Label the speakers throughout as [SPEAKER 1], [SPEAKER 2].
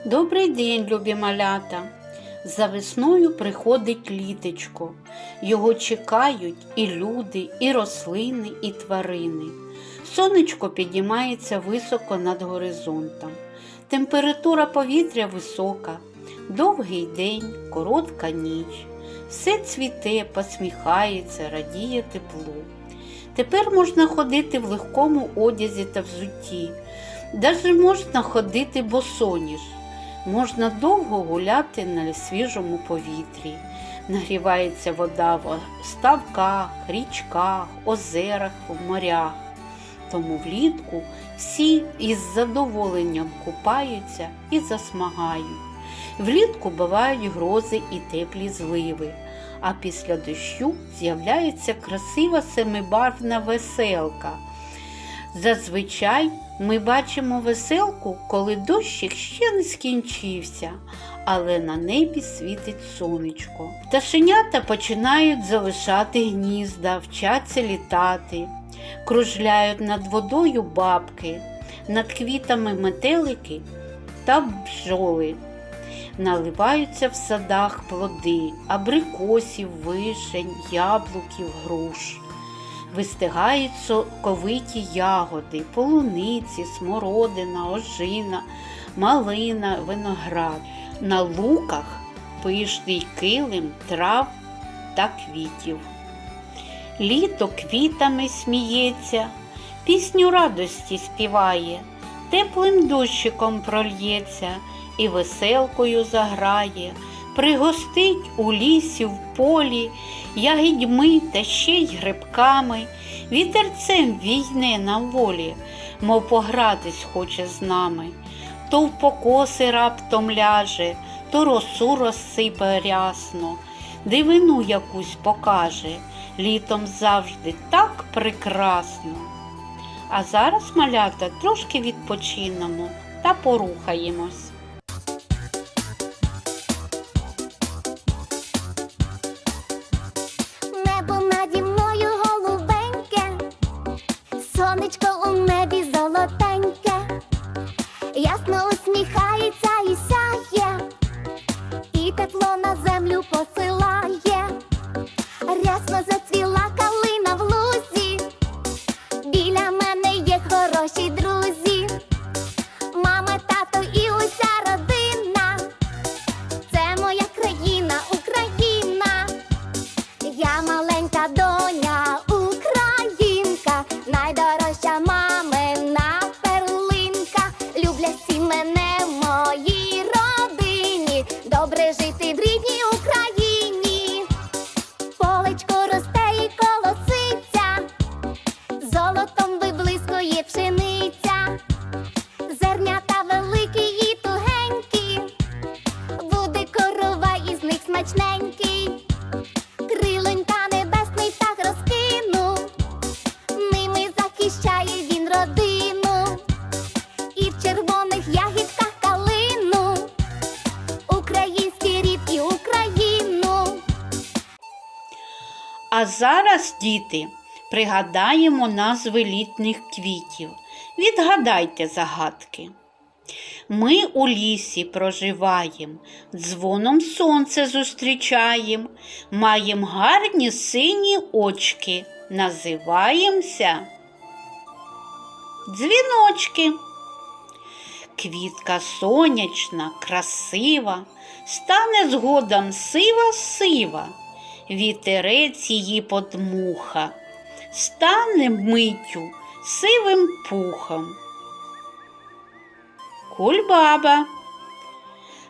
[SPEAKER 1] Добрий день, любі малята! За весною приходить літечко. Його чекають і люди, і рослини, і тварини. Сонечко піднімається високо над горизонтом. Температура повітря висока. Довгий день, коротка ніч. Все цвіте, посміхається, радіє теплу. Тепер можна ходити в легкому одязі та взутті. Даже можна ходити босоніж. Можна довго гуляти на свіжому повітрі. Нагрівається вода в ставках, річках, озерах, в морях. Тому влітку всі із задоволенням купаються і засмагають. Влітку бувають грози і теплі зливи, а після дощу з'являється красива семибарвна веселка. Зазвичай ми бачимо веселку, коли дощик ще не скінчився, але на небі світить сонечко. Пташенята починають залишати гнізда, вчаться літати, кружляють над водою бабки, над квітами метелики та бджоли. Наливаються в садах плоди, абрикосів, вишень, яблуків, груш. Вистигають соковиті ягоди, полуниці, смородина, ожина, малина, виноград. На луках пишний килим трав та квітів. Літо квітами сміється, пісню радості співає, теплим дощиком прольється і веселкою заграє. Пригостить у лісі, в полі, ягідьми та ще й грибками, вітерцем війне на волі, мов погратись хоче з нами. То в покоси раптом ляже, то росу розсипе рясно, дивину якусь покаже, літом завжди так прекрасно. А зараз, малята, трошки відпочинемо та порухаємось.
[SPEAKER 2] Сонечко у небі золотеньке, ясно усміхається і сяє, і тепло на землю посилає. Рясно зацвіла калина в лузі, біля мене є хороші друзі. Мама, тато і уся родина, це моя країна, Україна. Я маленька доня, українка, найдорожча мамина перлинка. Люблять всі мене в моїй родині, добре жити в рідній Україні. Полечко росте і колоситься, золотом виблискує пшениця. Зернята великі і тугенькі, буде корова із них смачненький. Крилонька небесний птах розкинув, ними захищає він родину. І в червоних ягідках калину, український рід і Україну.
[SPEAKER 1] А зараз, діти, пригадаємо назви літніх квітів. Відгадайте загадки. Ми у лісі проживаєм, дзвоном сонце зустрічаєм, маєм гарні сині очки, називаємося дзвіночки. Квітка сонячна, красива, стане згодом сива-сива, вітерець її подмуха, стане миттю сивим пухом. Кульбаба.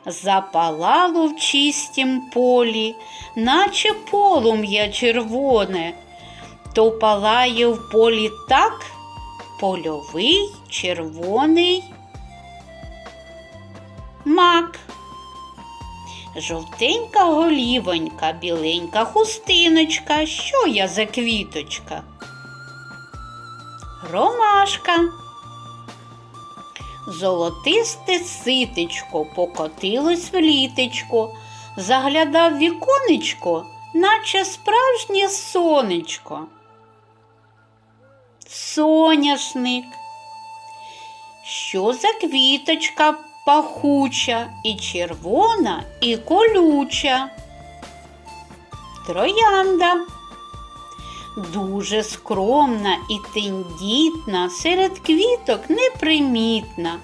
[SPEAKER 1] Запалало в чистім полі, наче полум'я червоне, то палає в полі так, польовий червоний мак. Жовтенька голівонька, біленька хустиночка, що я за квіточка? Ромашка. Золотисте ситечко покотилось в літечко, заглядав віконечко, наче справжнє сонечко. Соняшник. Що за квіточка пахуча, і червона, і колюча. Троянда. Дуже скромна і тендітна, серед квіток непримітна.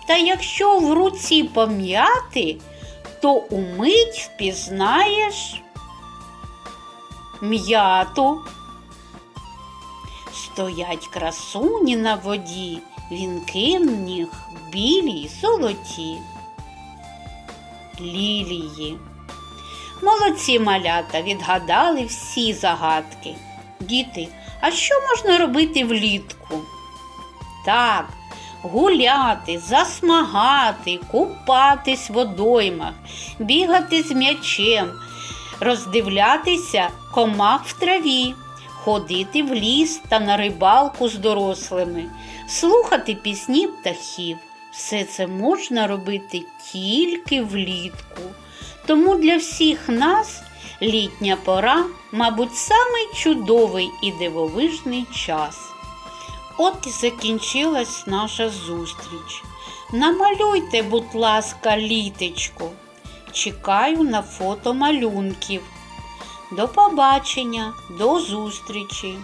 [SPEAKER 1] Та якщо в руці пом'яти, то умить впізнаєш м'яту. Стоять красуні на воді, вінки в них білі й золоті. Лілії. Молодці малята, відгадали всі загадки. Діти, а що можна робити влітку? Так, гуляти, засмагати, купатись в водоймах, бігати з м'ячем, роздивлятися комах в траві, ходити в ліс та на рибалку з дорослими, слухати пісні птахів. Все це можна робити тільки влітку. Тому для всіх нас літня пора, мабуть, самий чудовий і дивовижний час. От і закінчилась наша зустріч. Намалюйте, будь ласка, літечко. Чекаю на фото малюнків. До побачення, до зустрічі!